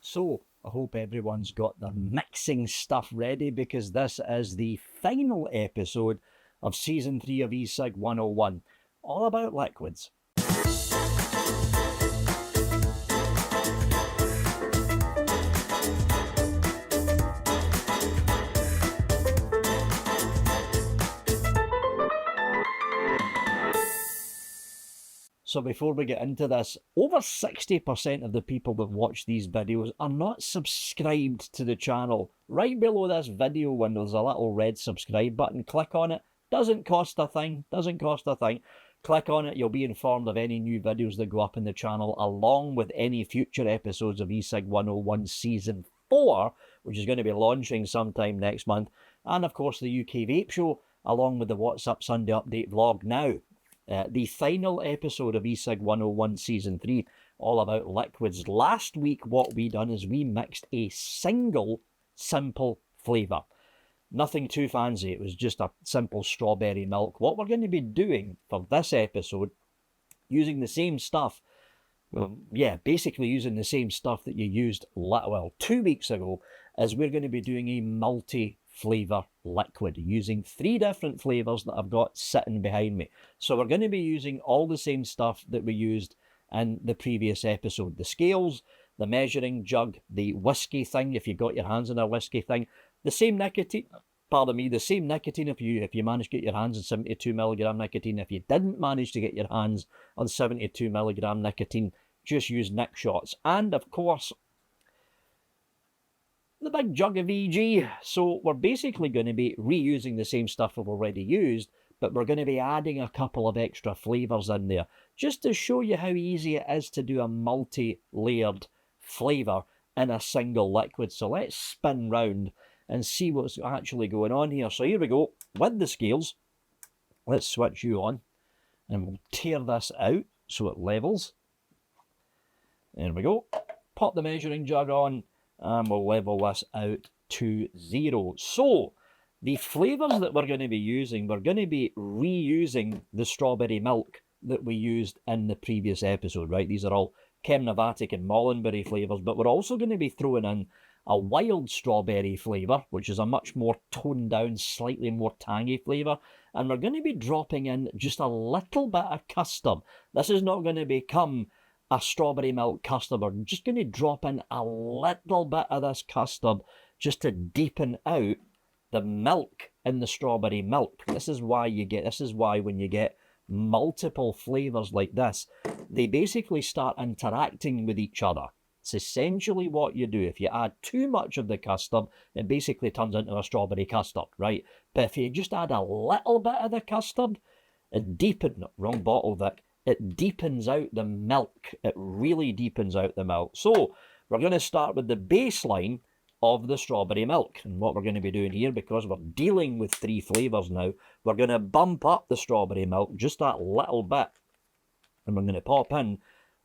So, I hope everyone's got their mixing stuff ready because this is the final episode of Season 3 of ECig 101, all about liquids. So before we get into this, over 60% of the people that watch these videos are not subscribed to the channel. Right below this video when there's a little red subscribe button, click on it. Doesn't cost a thing, Click on it, you'll be informed of any new videos that go up in the channel, along with any future episodes of ECig 101 Season 4, which is going to be launching sometime next month. And of course the UK Vape Show, along with the What's Up Sunday Update vlog now. The final episode of ECig 101 Season 3, all about liquids. Last week, what we done is we mixed a single, simple flavour. Nothing too fancy, it was just a simple strawberry milk. What we're going to be doing for this episode, using the same stuff, basically using the same stuff that you used, 2 weeks ago, is we're going to be doing a multi-flavour liquid using 3 different flavours that I've got sitting behind me. So we're going to be using all the same stuff that we used in the previous episode. The scales, the measuring jug, the whiskey thing, if you got your hands on a whiskey thing, the same nicotine if you manage to get your hands on 72mg nicotine. If you didn't manage to get your hands on 72mg nicotine, just use Nic shots. And of course, the big jug of EG. So we're basically going to be reusing the same stuff we've already used, but we're going to be adding a couple of extra flavours in there, just to show you how easy it is to do a multi-layered flavour in a single liquid. So let's spin round and see what's actually going on here. So here we go, with the scales. Let's switch you on, and we'll tear this out so it levels. There we go. Pop the measuring jug on, and we'll level this out to 0. So, the flavours that we're going to be using, we're going to be reusing the strawberry milk that we used in the previous episode, right? These are all Chemnovatic and Mollenberry flavours, but we're also going to be throwing in a wild strawberry flavour, which is a much more toned down, slightly more tangy flavour, and we're going to be dropping in just a little bit of custard. This is not going to become a strawberry milk custard. We're just going to drop in a little bit of this custard just to deepen out the milk in the strawberry milk. This is why when you get multiple flavours like this, they basically start interacting with each other. It's essentially what you do. If you add too much of the custard, it basically turns into a strawberry custard, right? But if you just add a little bit of the custard, it deepens out the milk. It really deepens out the milk. So we're going to start with the baseline of the strawberry milk. And what we're going to be doing here, because we're dealing with 3 flavours now, we're going to bump up the strawberry milk just that little bit. And we're going to pop in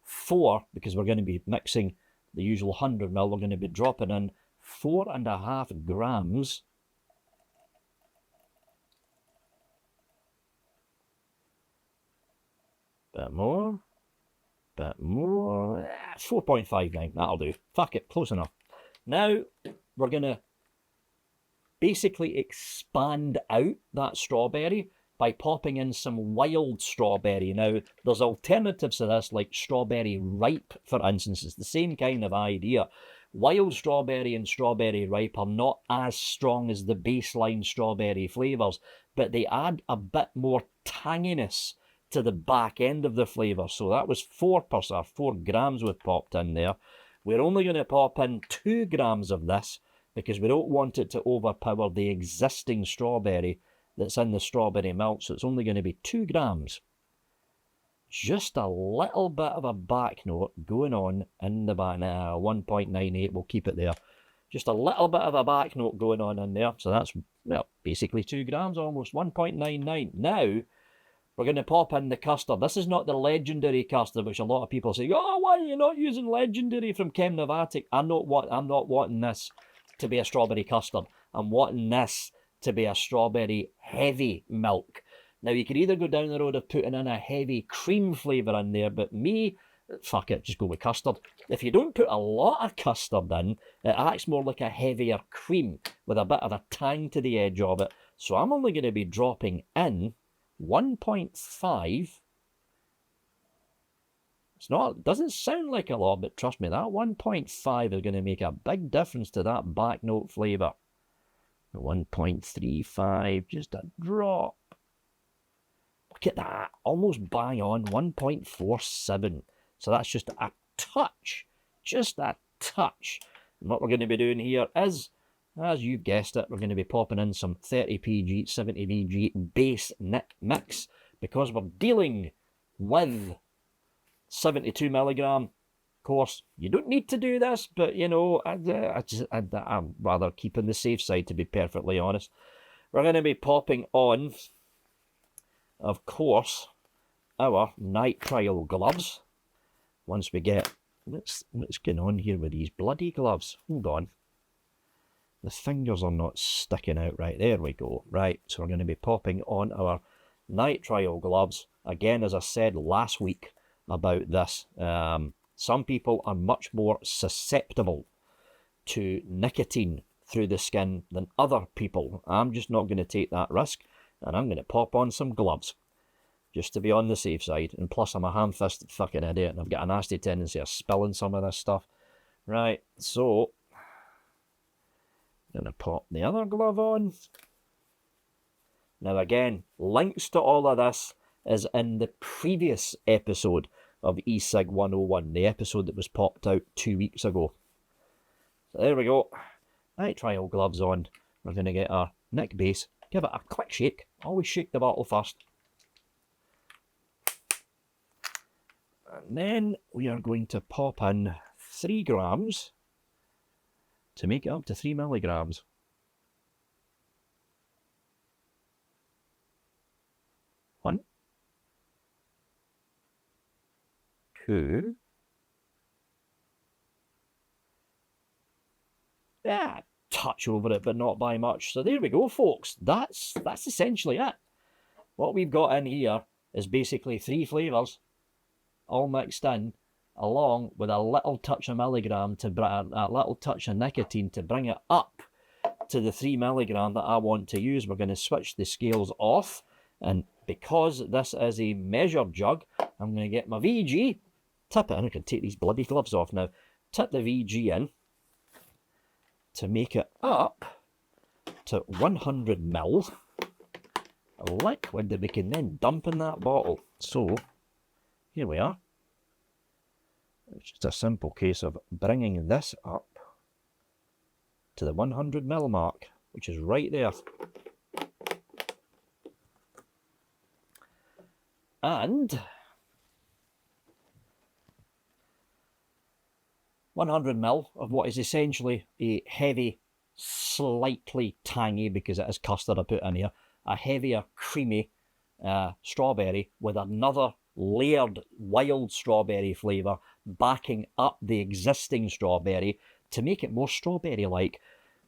4, because we're going to be mixing the usual 100ml, we're going to be dropping in 4.5 grams bit more, 4.59, that'll do. Fuck it, close enough. Now, we're going to basically expand out that strawberry by popping in some wild strawberry. Now, there's alternatives to this, like strawberry ripe, for instance. It's the same kind of idea. Wild strawberry and strawberry ripe are not as strong as the baseline strawberry flavours, but they add a bit more tanginess to the back end of the flavour. So that was 4 grams we've popped in there. We're only going to pop in 2 grams of this because we don't want it to overpower the existing strawberry that's in the strawberry milk. So it's only going to be 2 grams. Just a little bit of a back note going on in the back. 1.98, we'll keep it there. Just a little bit of a back note going on in there. So that's, well, basically 2 grams, almost 1.99. Now, we're going to pop in the custard. This is not the legendary custard, which a lot of people say, oh, why are you not using legendary from Chemnovatic? I'm not wanting this to be a strawberry custard. I'm wanting this to be a strawberry heavy milk. Now, you could either go down the road of putting in a heavy cream flavour in there, but me, fuck it, just go with custard. If you don't put a lot of custard in, it acts more like a heavier cream with a bit of a tang to the edge of it. So I'm only going to be dropping in 1.5. It doesn't sound like a lot, but trust me, that 1.5 is going to make a big difference to that back note flavour. 1.35, just a drop. Look at that, almost bang on, 1.47. So that's just a touch, And what we're going to be doing here is, as you've guessed it, we're going to be popping in some 30 pg, 70 vg base mix, because we're dealing with 72 milligram. Of course, you don't need to do this, but you know, I'm rather keeping the safe side, to be perfectly honest. We're going to be popping on, of course, our nitrile gloves. Once we get, what's going on here with these bloody gloves? Hold on. The fingers are not sticking out right. There we go. Right, so we're going to be popping on our nitrile gloves. Again, as I said last week about this, some people are much more susceptible to nicotine through the skin than other people. I'm just not going to take that risk, and I'm going to pop on some gloves, just to be on the safe side. And plus, I'm a ham-fisted fucking idiot, and I've got a nasty tendency of spilling some of this stuff. Right, so I'm going to pop the other glove on. Now again, links to all of this is in the previous episode of ECig 101, the episode that was popped out 2 weeks ago. So there we go. Nitrile gloves on. We're going to get our nick base. Give it a quick shake. Always shake the bottle first. And then we are going to pop in 3 grams to make it up to 3 milligrams. 1, 2. Yeah, touch over it, but not by much. So there we go, folks. That's essentially it. What we've got in here is basically 3 flavours, all mixed in, along with a little touch of milligram to a little touch of nicotine to bring it up to the 3 milligram that I want to use. We're going to switch the scales off, and because this is a measured jug, I'm going to get my VG, tip it in. I can take these bloody gloves off now. Tip the VG in to make it up to 100 ml liquid that we can then dump in that bottle. So here we are. It's just a simple case of bringing this up to the 100 ml mark, which is right there. And 100 ml of what is essentially a heavy, slightly tangy, because it is custard I put in here, a heavier, creamy strawberry with another layered wild strawberry flavour backing up the existing strawberry to make it more strawberry-like.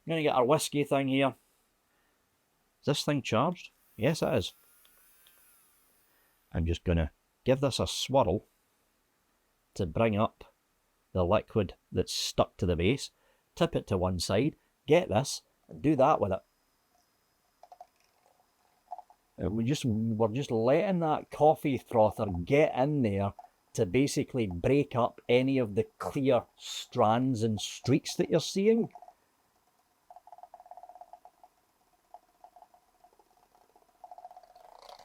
I'm going to get our whiskey thing here. Is this thing charged? Yes, it is. I'm just going to give this a swirl to bring up the liquid that's stuck to the base. Tip it to one side, get this, and do that with it. And we're just letting that coffee frother get in there to basically break up any of the clear strands and streaks that you're seeing.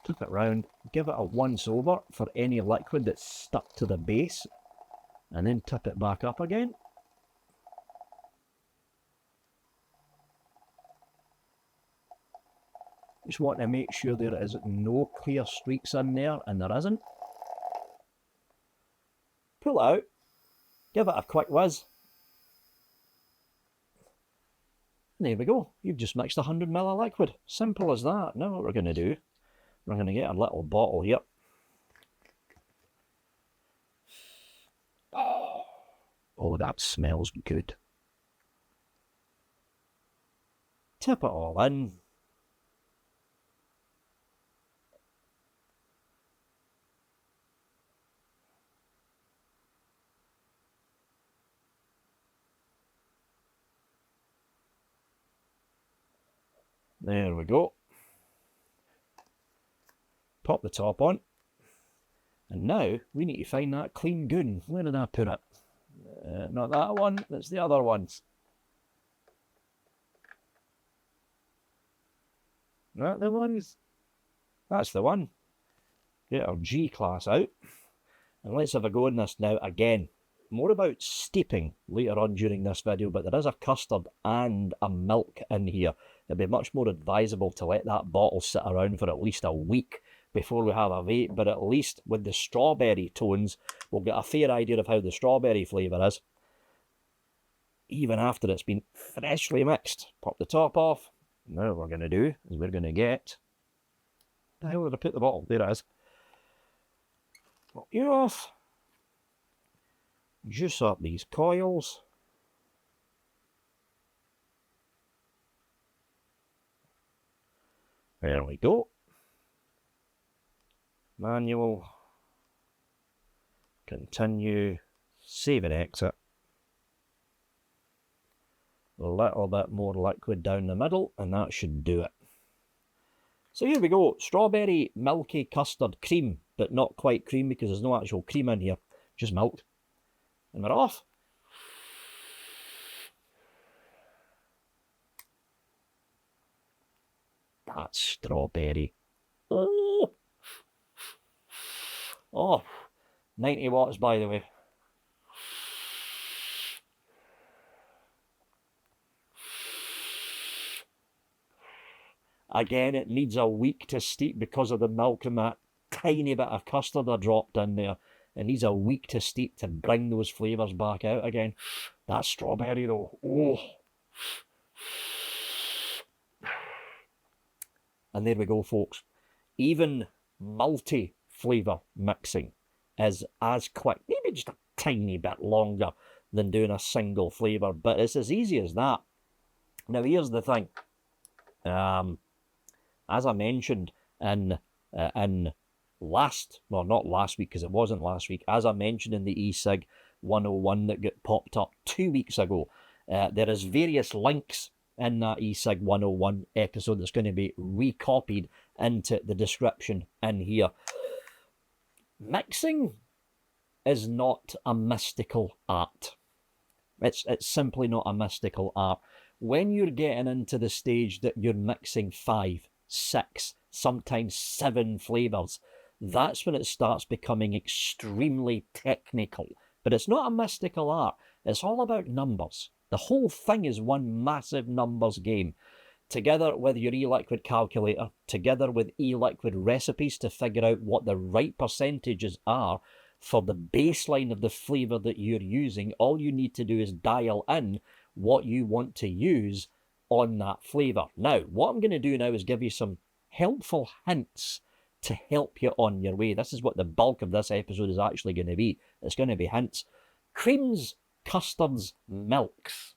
Flip it round, give it a once over for any liquid that's stuck to the base, and then tip it back up again. Just want to make sure there is no clear streaks in there, and there isn't. Pull it out, give it a quick whiz. And there we go, you've just mixed 100 ml of liquid. Simple as that. Now what we're going to do, we're going to get a little bottle here. Oh, that smells good. Tip it all in. There we go. Pop the top on. And now we need to find that clean goon. Where did I put it? Not that one, that's the other ones. That the ones? That's the one. Get our G class out. And let's have a go in this now again. More about steeping later on during this video, but there is a custard and a milk in here. It'd be much more advisable to let that bottle sit around for at least a week before we have a vape, but at least with the strawberry tones, we'll get a fair idea of how the strawberry flavour is, even after it's been freshly mixed. Pop the top off. Now what we're going to do is we're going to get... The hell did I put the bottle? There it is. Pop you off. Juice up these coils. There we go. Manual. Continue. Save and exit. A little bit more liquid down the middle, and that should do it. So here we go. Strawberry milky custard cream, but not quite cream because there's no actual cream in here. Just milk. And we're off. That's strawberry. Oh! Oh! 90 watts, by the way. Again, it needs a week to steep because of the milk and that tiny bit of custard I dropped in there. It needs a week to steep to bring those flavours back out again. That strawberry though, oh. And there we go, folks. Even multi-flavour mixing is as quick, maybe just a tiny bit longer than doing a single flavour, but it's as easy as that. Now here's the thing. As I mentioned in not last week, because it wasn't last week, as I mentioned in the ECig 101 that got popped up 2 weeks ago, there is various links in that ECig 101 episode that's going to be recopied into the description in here. Mixing is not a mystical art. It's simply not a mystical art. When you're getting into the stage that you're mixing 5, 6, sometimes 7 flavours, that's when it starts becoming extremely technical. But it's not a mystical art. It's all about numbers. The whole thing is one massive numbers game. Together with your e-liquid calculator, together with e-liquid recipes to figure out what the right percentages are for the baseline of the flavour that you're using, all you need to do is dial in what you want to use on that flavour. Now, what I'm going to do now is give you some helpful hints to help you on your way. This is what the bulk of this episode is actually going to be. It's going to be hints. Creams, custards, milks.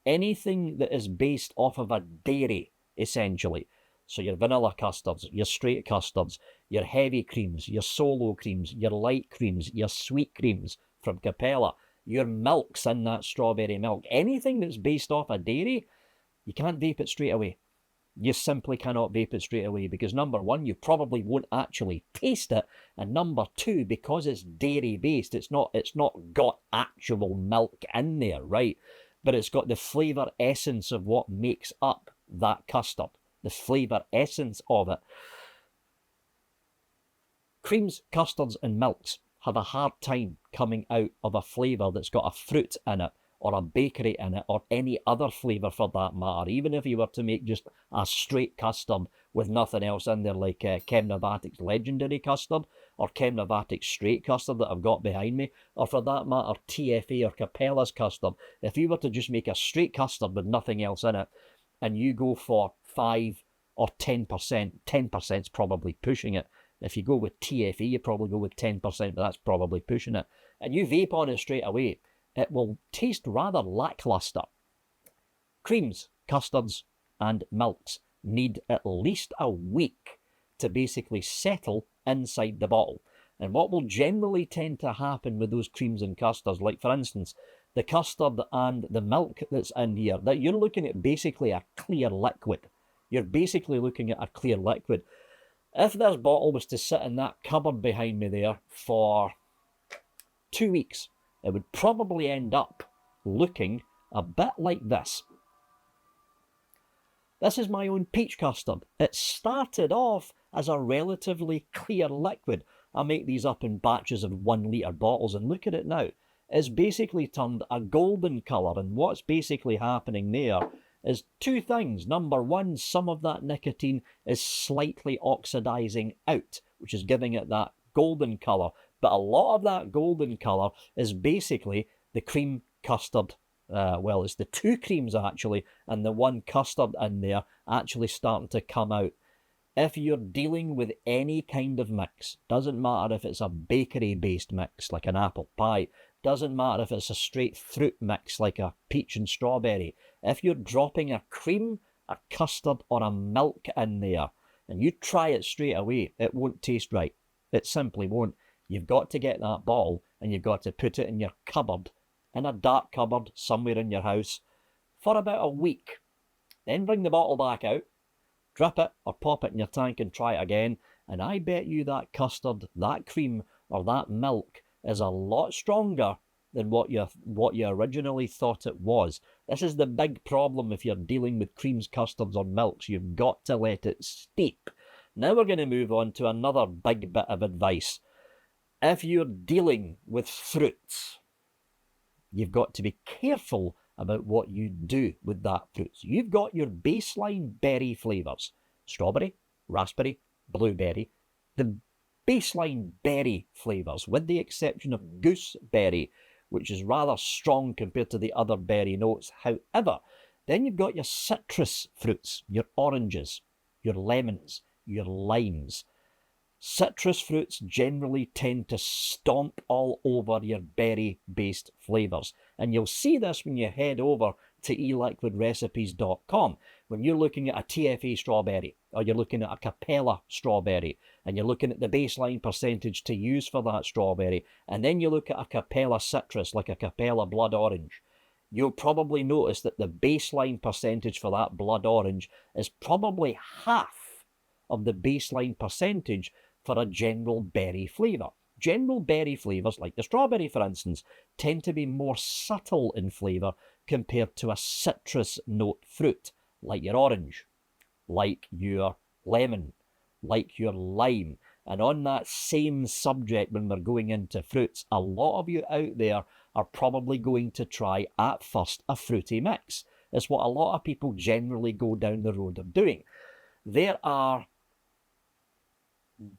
Anything that is based off of a dairy, essentially. So your vanilla custards, your straight custards, your heavy creams, your solo creams, your light creams, your sweet creams from Capella, your milks in that strawberry milk. Anything that's based off a dairy, you can't vape it straight away. You simply cannot vape it straight away because number one, you probably won't actually taste it, and number two, because it's dairy based, it's not got actual milk in there, right? But it's got the flavour essence of what makes up that custard, the flavour essence of it. Creams, custards and milks have a hard time coming out of a flavour that's got a fruit in it, or a bakery in it, or any other flavour for that matter. Even if you were to make just a straight custard with nothing else in there, like Chemnavatic's legendary custard, or Chemnavatic's straight custard that I've got behind me, or for that matter, TFA or Capella's custard. If you were to just make a straight custard with nothing else in it, and you go for 5 or 10%, 10% is probably pushing it. If you go with TFA, you probably go with 10%, but that's probably pushing it. And you vape on it straight away, it will taste rather lackluster. Creams, custards and milks need at least a week to basically settle inside the bottle. And what will generally tend to happen with those creams and custards, like for instance, the custard and the milk that's in here, that you're looking at basically a clear liquid. You're basically looking at a clear liquid. If this bottle was to sit in that cupboard behind me there for 2 weeks, it would probably end up looking a bit like this. This is my own peach custard. It started off as a relatively clear liquid. I make these up in batches of 1 litre bottles, and look at it now. It's basically turned a golden colour, and what's basically happening there is two things. Number one, some of that nicotine is slightly oxidising out, which is giving it that golden colour. But a lot of that golden colour is basically the cream custard. Well, it's the two creams actually, and the one custard in there actually starting to come out. If you're dealing with any kind of mix, doesn't matter if it's a bakery-based mix like an apple pie, doesn't matter if it's a straight fruit mix like a peach and strawberry, if you're dropping a cream, a custard or a milk in there, and you try it straight away, it won't taste right. It simply won't. You've got to get that bottle and you've got to put it in your cupboard, in a dark cupboard somewhere in your house, for about a week. Then bring the bottle back out, drip it or pop it in your tank and try it again, and I bet you that custard, that cream or that milk is a lot stronger than what you originally thought it was. This is the big problem if you're dealing with creams, custards or milks. You've got to let it steep. Now we're going to move on to another big bit of advice. If you're dealing with fruits, you've got to be careful about what you do with that fruit. So you've got your baseline berry flavours. Strawberry, raspberry, blueberry. The baseline berry flavours, with the exception of gooseberry, which is rather strong compared to the other berry notes. However, then you've got your citrus fruits, your oranges, your lemons, your limes. Citrus fruits generally tend to stomp all over your berry-based flavours. And you'll see this when you head over to eliquidrecipes.com. When you're looking at a TFA strawberry, or you're looking at a Capella strawberry, and you're looking at the baseline percentage to use for that strawberry, and then you look at a Capella citrus, like a Capella blood orange, you'll probably notice that the baseline percentage for that blood orange is probably half of the baseline percentage for a general berry flavour. General berry flavours, like the strawberry for instance, tend to be more subtle in flavour compared to a citrus note fruit, like your orange, like your lemon, like your lime. And on that same subject, when we're going into fruits, a lot of you out there are probably going to try at first a fruity mix. It's what a lot of people generally go down the road of doing. There are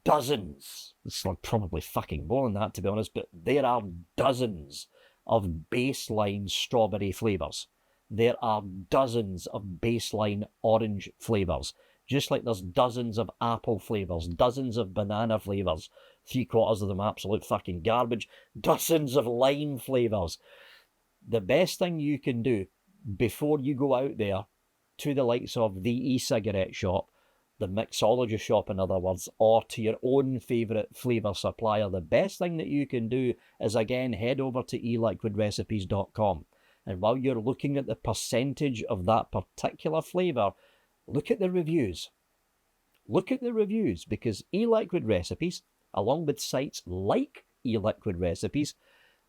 dozens, it's probably fucking more than that to be honest, but there are dozens of baseline strawberry flavours. There are dozens of baseline orange flavours. Just like there's dozens of apple flavours, dozens of banana flavours, 3/4 of them absolute fucking garbage, dozens of lime flavours. The best thing you can do before you go out there to the likes of the e-cigarette shop, the mixologist shop in other words, or to your own favourite flavour supplier, the best thing that you can do is again head over to eliquidrecipes.com, and while you're looking at the percentage of that particular flavour, look at the reviews. Look at the reviews, because eLiquid Recipes, along with sites like eLiquid Recipes,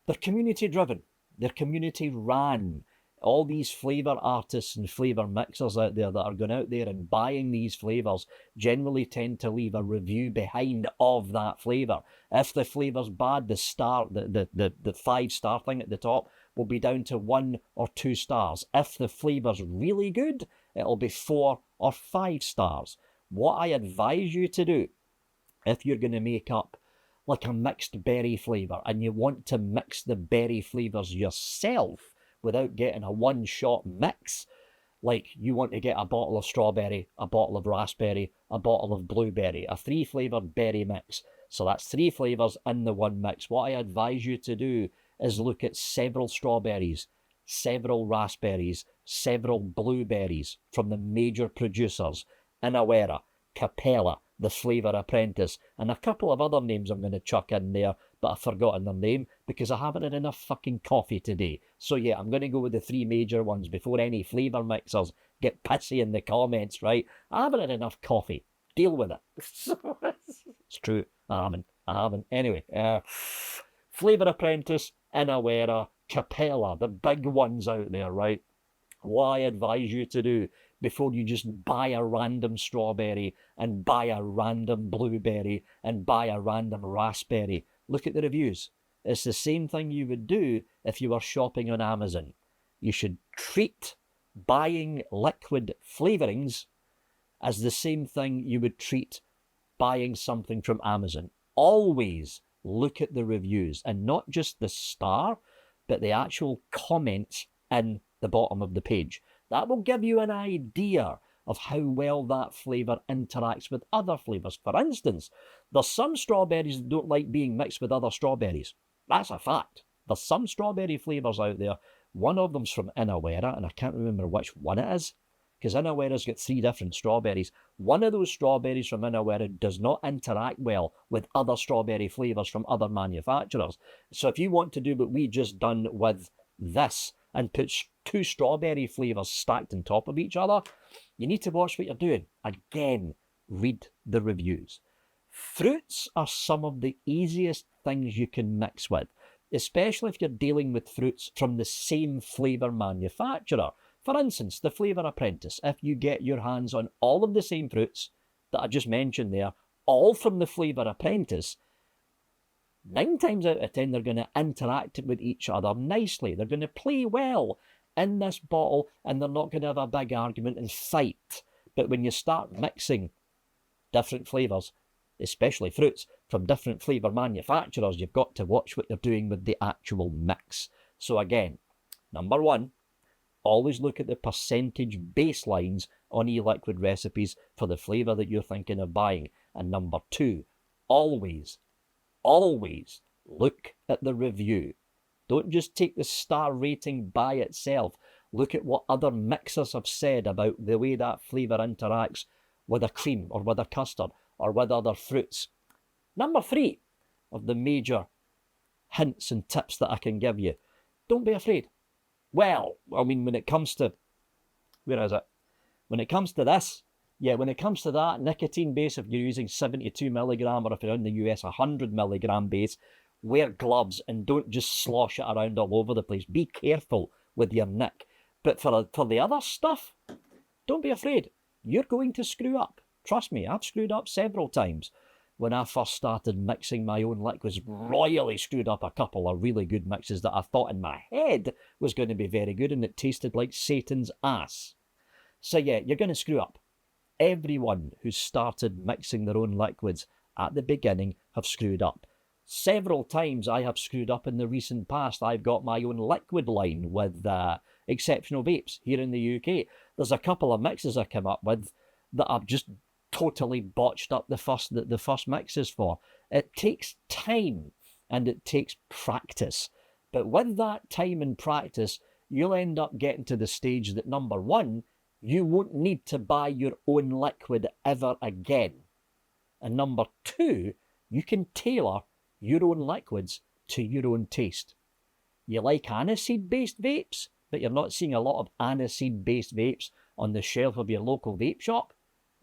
they're community driven, they're community ran. All these flavour artists and flavour mixers out there that are going out there and buying these flavours generally tend to leave a review behind of that flavour. If the flavour's bad, the 5-star thing at the top will be down to 1 or 2 stars. If the flavour's really good, it'll be 4 or 5 stars. What I advise you to do, if you're going to make up like a mixed berry flavour and you want to mix the berry flavours yourself, without getting a one-shot mix, like you want to get a bottle of strawberry, a bottle of raspberry, a bottle of blueberry, a 3-flavoured berry mix. So that's 3 flavours in the one mix. What I advise you to do is look at several strawberries, several raspberries, several blueberries from the major producers, Inawera, Capella, The Flavour Apprentice, and a couple of other names I'm going to chuck in there, but I've forgotten their name because I haven't had enough fucking coffee today. So yeah, I'm going to go with the three major ones before any flavour mixers get pissy in the comments, right? I haven't had enough coffee. Deal with it. It's true. I haven't. Anyway, Flavour Apprentice, Inawera, Capella, the big ones out there, right? What I advise you to do before you just buy a random strawberry and buy a random blueberry and buy a random raspberry, look at the reviews. It's the same thing you would do if you were shopping on Amazon. You should treat buying liquid flavourings as the same thing you would treat buying something from Amazon. Always look at the reviews, and not just the star, but the actual comments in the bottom of the page. That will give you an idea of how well that flavour interacts with other flavours. For instance, there's some strawberries that don't like being mixed with other strawberries. That's a fact. There's some strawberry flavours out there. One of them's from Inawera, and I can't remember which one it is, because Inawera's got 3 different strawberries. One of those strawberries from Inawera does not interact well with other strawberry flavours from other manufacturers. So if you want to do what we just done with this and put 2 strawberry flavours stacked on top of each other, you need to watch what you're doing. Again, read the reviews. Fruits are some of the easiest things you can mix with, especially if you're dealing with fruits from the same flavour manufacturer. For instance, the Flavour Apprentice, if you get your hands on all of the same fruits that I just mentioned there, all from the Flavour Apprentice, 9 times out of 10 they're going to interact with each other nicely. They're going to play well in this bottle, and they're not going to have a big argument and fight. But when you start mixing different flavours, especially fruits, from different flavour manufacturers, you've got to watch what you're doing with the actual mix. So again, number 1, always look at the percentage baselines on e-liquid recipes for the flavour that you're thinking of buying. And number 2, always look at the review. Don't just take the star rating by itself. Look at what other mixers have said about the way that flavour interacts with a cream or with a custard or with other fruits. Number 3 of the major hints and tips that I can give you. Don't be afraid. Well, I mean, when it comes to, where is it? When it comes to this, yeah, when it comes to that nicotine base, if you're using 72 milligram or if you're in the US 100 milligram base, wear gloves and don't just slosh it around all over the place. Be careful with your nick. But for the other stuff, don't be afraid. You're going to screw up. Trust me, I've screwed up several times. When I first started mixing my own liquids, royally screwed up a couple of really good mixes that I thought in my head was going to be very good, and it tasted like Satan's ass. So yeah, you're going to screw up. Everyone who started mixing their own liquids at the beginning have screwed up. Several times I have screwed up in the recent past. I've got my own liquid line with Exceptional Vapes here in the UK. There's a couple of mixes I came up with that I've just totally botched up the first mixes for. It takes time and it takes practice. But with that time and practice, you'll end up getting to the stage that, number 1, you won't need to buy your own liquid ever again. And number 2, you can tailor your own liquids to your own taste. You like aniseed-based vapes, but you're not seeing a lot of aniseed-based vapes on the shelf of your local vape shop?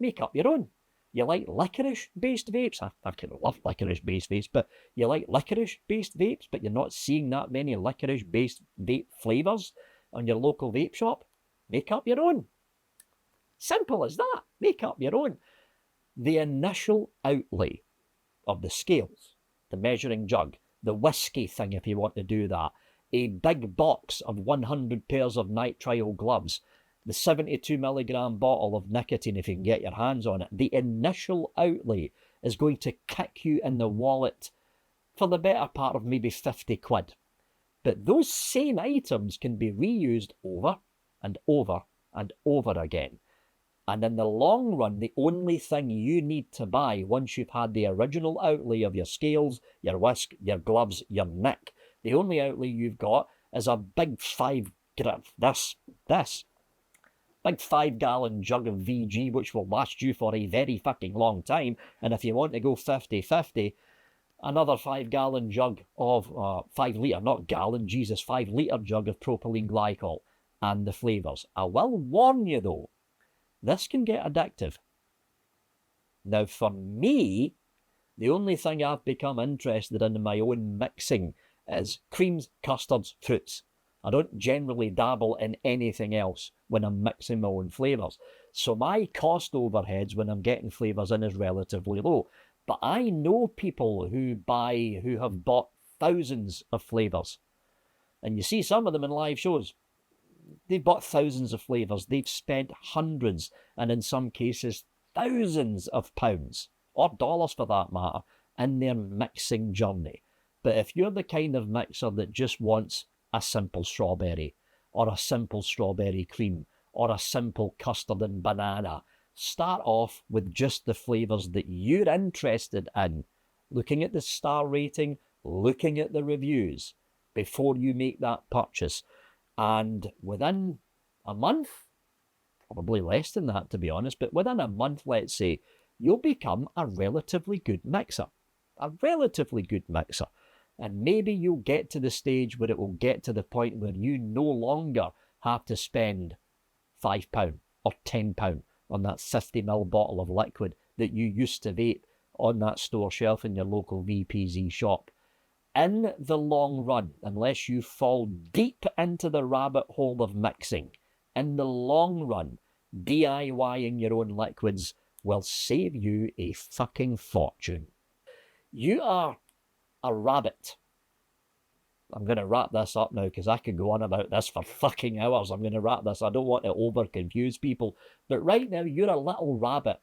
Make up your own. You like licorice-based vapes? I kind of love licorice-based vapes, but you like licorice-based vapes, but you're not seeing that many licorice-based vape flavours on your local vape shop? Make up your own. Simple as that. Make up your own. The initial outlay of the scales, the measuring jug, the whiskey thing if you want to do that, a big box of 100 pairs of nitrile gloves, the 72 milligram bottle of nicotine if you can get your hands on it, the initial outlay is going to kick you in the wallet for the better part of maybe 50 quid. But those same items can be reused over and over and over again. And in the long run, the only thing you need to buy once you've had the original outlay of your scales, your whisk, your gloves, your nick, the only outlay you've got is a big 5-gallon jug of VG, which will last you for a very fucking long time. And if you want to go 50-50, another 5-gallon jug of, 5 litre, not gallon, Jesus, 5 litre jug of propylene glycol and the flavours. I will warn you though, this can get addictive. Now for me, the only thing I've become interested in my own mixing is creams, custards, fruits. I don't generally dabble in anything else when I'm mixing my own flavours. So my cost overheads when I'm getting flavours in is relatively low. But I know people who have bought thousands of flavours. And you see some of them in live shows. They've bought thousands of flavours. They've spent hundreds, and in some cases, thousands of pounds, or dollars for that matter, in their mixing journey. But if you're the kind of mixer that just wants a simple strawberry, or a simple strawberry cream, or a simple custard and banana, start off with just the flavours that you're interested in, looking at the star rating, looking at the reviews, before you make that purchase. And within a month, probably less than that to be honest, but within a month, let's say, you'll become a relatively good mixer. A relatively good mixer. And maybe you'll get to the stage where it will get to the point where you no longer have to spend £5 or £10 on that 50ml bottle of liquid that you used to vape on that store shelf in your local VPZ shop. In the long run, unless you fall deep into the rabbit hole of mixing, in the long run, DIYing your own liquids will save you a fucking fortune. You are a rabbit. I'm going to wrap this up now because I could go on about this for fucking hours. I'm going to wrap this. I don't want to over confuse people. But right now, you're a little rabbit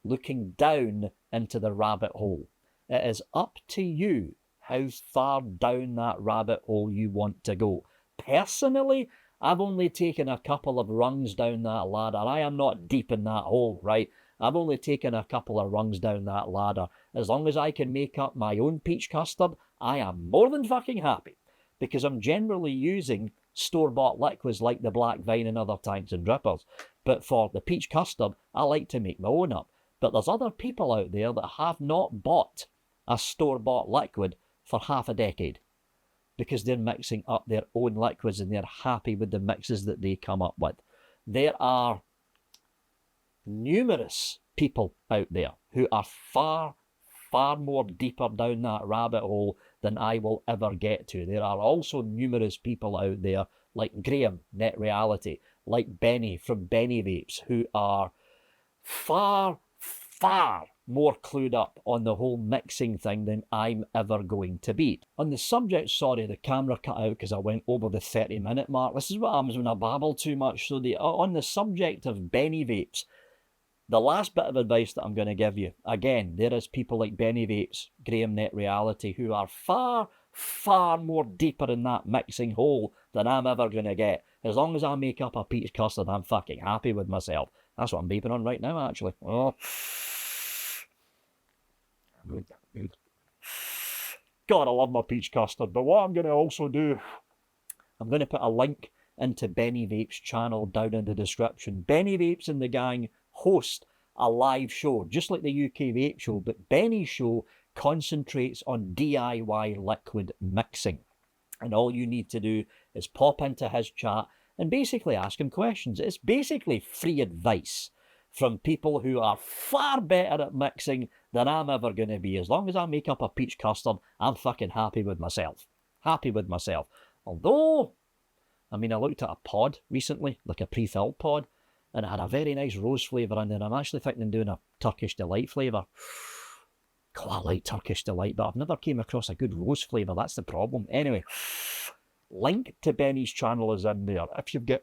looking down into the rabbit hole. It is up to you how far down that rabbit hole you want to go. Personally, I've only taken a couple of rungs down that ladder. I am not deep in that hole, right? I've only taken a couple of rungs down that ladder. As long as I can make up my own peach custard, I am more than fucking happy. Because I'm generally using store-bought liquids like the Black Vine and other tanks and drippers. But for the peach custard, I like to make my own up. But there's other people out there that have not bought a store-bought liquid for half a decade. Because they're mixing up their own liquids and they're happy with the mixes that they come up with. There are numerous people out there who are far more deeper down that rabbit hole than I will ever get to. There are also numerous people out there like Graham, Net Reality, like Benny from Benny Vapes, who are far more clued up on the whole mixing thing than I'm ever going to be. On the subject, sorry, the camera cut out because I went over the 30-minute mark. This is what happens when I babble too much. So on the subject of Benny Vapes, the last bit of advice that I'm going to give you, again, there is people like Benny Vapes, Graham Net Reality, who are far more deeper in that mixing hole than I'm ever going to get. As long as I make up a peach custard, I'm fucking happy with myself. That's what I'm vaping on right now, actually. Oh. God, I love my peach custard. But what I'm going to also do, I'm going to put a link into Benny Vapes' channel down in the description. Benny Vapes and the gang host a live show, just like the UK Vape Show, but Benny's show concentrates on DIY liquid mixing. And all you need to do is pop into his chat and basically ask him questions. It's basically free advice from people who are far better at mixing than I'm ever going to be. As long as I make up a peach custard, I'm fucking happy with myself. Happy with myself. Although, I looked at a pod recently, like a pre-filled pod, and it had a very nice rose flavour in there. I'm actually thinking of doing a Turkish Delight flavour. God, I like Turkish Delight, but I've never came across a good rose flavour. That's the problem. Anyway, link to Benny's channel is in there. If you've got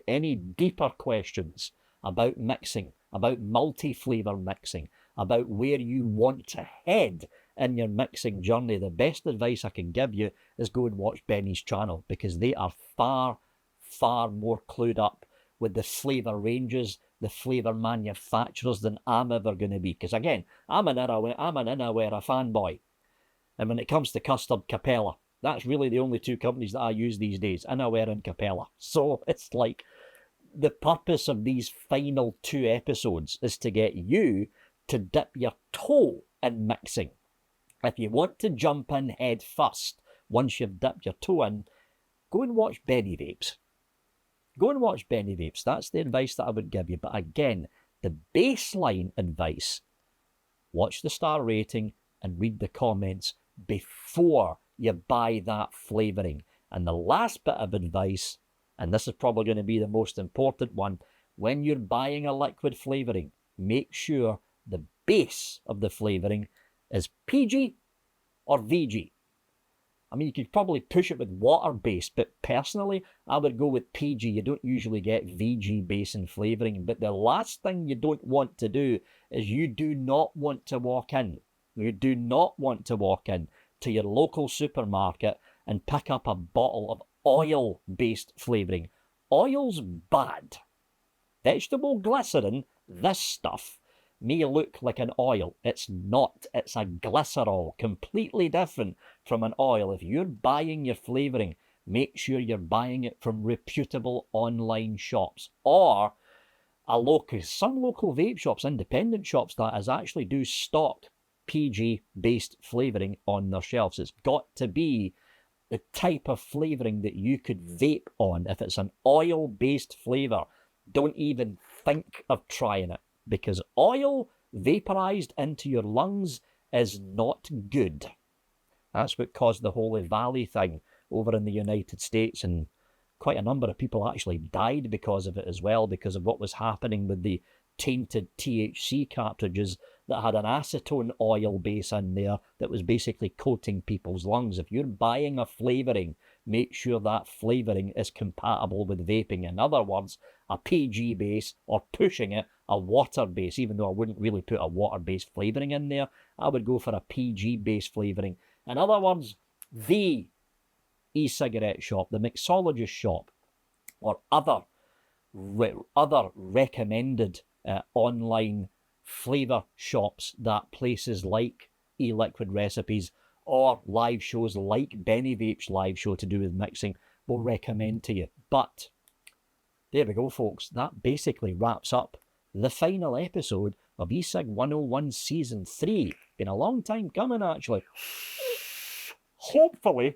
any deeper questions about mixing, about multi-flavour mixing, about where you want to head in your mixing journey, the best advice I can give you is go and watch Benny's channel, because they are far more clued up with the flavour ranges, the flavour manufacturers than I'm ever going to be. Because again, I'm an Inawera fanboy. And when it comes to custard, Capella. That's really the only two companies that I use these days, Inawera and Capella. So it's like, the purpose of these final 2 episodes is to get you to dip your toe in mixing. If you want to jump in head first, once you've dipped your toe in, go and watch Benny Vapes. Go and watch Benny Vapes. That's the advice that I would give you. But again, the baseline advice, watch the star rating and read the comments before you buy that flavouring. And the last bit of advice, and this is probably going to be the most important one, when you're buying a liquid flavouring, make sure the base of the flavouring is PG or VG. I mean, you could probably push it with water-based, but personally, I would go with PG. You don't usually get VG base in flavouring. But the last thing you don't want to do is you do not want to walk in. You do not want to walk in to your local supermarket and pick up a bottle of oil-based flavouring. Oil's bad. Vegetable glycerin, this stuff, may look like an oil. It's not. It's a glycerol, completely different from an oil. If you're buying your flavouring, make sure you're buying it from reputable online shops or some local vape shops, independent shops that is actually do stock PG-based flavouring on their shelves. It's got to be the type of flavouring that you could vape on. If it's an oil-based flavour, don't even think of trying it, because oil vaporized into your lungs is not good. That's what caused the Holy Valley thing over in the United States, and quite a number of people actually died because of it as well, because of what was happening with the tainted THC cartridges that had an acetone oil base in there that was basically coating people's lungs. If you're buying a flavouring, make sure that flavouring is compatible with vaping. In other words, a PG base, or pushing it, a water base. Even though I wouldn't really put a water-based flavouring in there, I would go for a PG-based flavouring. In other words, the e-cigarette shop, the mixologist shop, or other recommended online flavour shops that places like e-liquid recipes or live shows like Benny Vape's live show to do with mixing will recommend to you. But there we go, folks. That basically wraps up the final episode of ECig 101 Season 3. Been a long time coming, actually. Hopefully,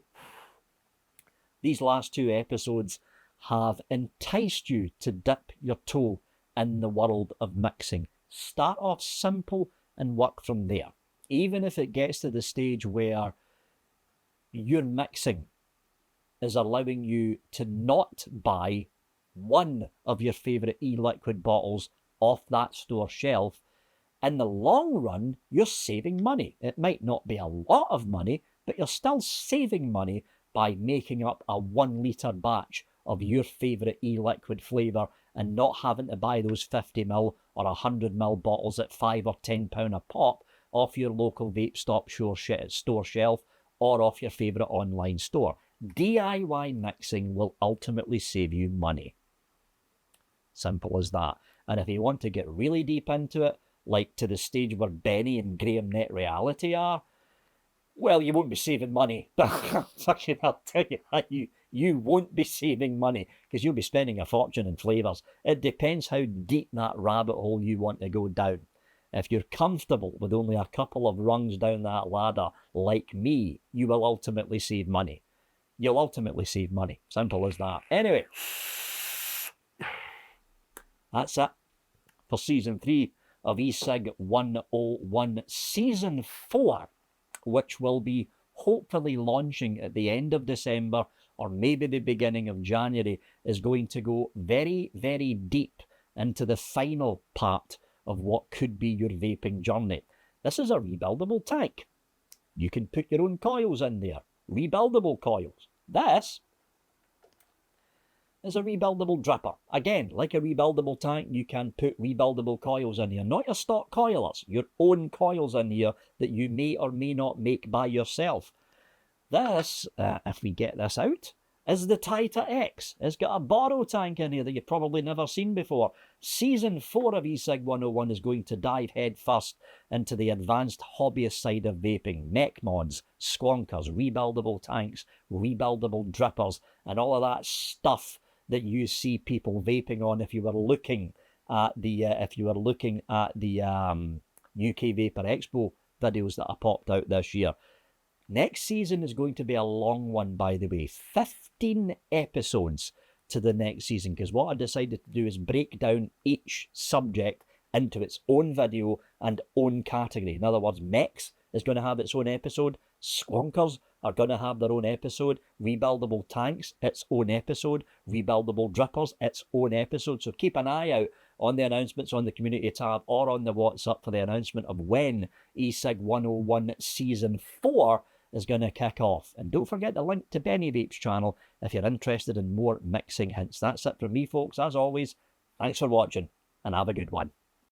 these last two episodes have enticed you to dip your toe in the world of mixing. Start off simple and work from there. Even if it gets to the stage where your mixing is allowing you to not buy one of your favourite e-liquid bottles off that store shelf, in the long run, you're saving money. It might not be a lot of money, but you're still saving money by making up a 1 litre batch of your favourite e-liquid flavour and not having to buy those 50ml or 100ml bottles at £5 or £10 a pop off your local vape stop store shelf or off your favourite online store. DIY mixing will ultimately save you money. Simple as that. And if you want to get really deep into it, like to the stage where Benny and Graham Net Reality are, well, you won't be saving money. Fucking, I'll tell you, you won't be saving money because you'll be spending a fortune in flavours. It depends how deep that rabbit hole you want to go down. If you're comfortable with only a couple of rungs down that ladder, like me, you will ultimately save money. You'll ultimately save money. Simple as that. Anyway, that's it for Season 3 of ECig 101. Season 4, which will be hopefully launching at the end of December or maybe the beginning of January, is going to go very, very deep into the final part of what could be your vaping journey. This is a rebuildable tank. You can put your own coils in there. Rebuildable coils. This is a rebuildable dripper. Again, like a rebuildable tank, you can put rebuildable coils in here. Not your stock coilers, your own coils in here that you may or may not make by yourself. This, if we get this out, is the Titan X. It's got a borrow tank in here that you've probably never seen before. Season 4 of ECig 101 is going to dive head first into the advanced hobbyist side of vaping. Mech mods, squonkers, rebuildable tanks, rebuildable drippers, and all of that stuff that you see people vaping on if you were looking at the UK Vapor Expo videos that I popped out this year. Next season is going to be a long one, by the way. 15 episodes to the next season, because what I decided to do is break down each subject into its own video and own category. In other words, mechs is going to have its own episode, skwonkers are going to have their own episode, rebuildable tanks, its own episode, rebuildable drippers, its own episode. So keep an eye out on the announcements on the community tab or on the WhatsApp for the announcement of when ECig 101 Season 4 is going to kick off. And don't forget to link to Benny Vape's channel if you're interested in more mixing hints. That's it from me, folks. As always, thanks for watching and have a good one.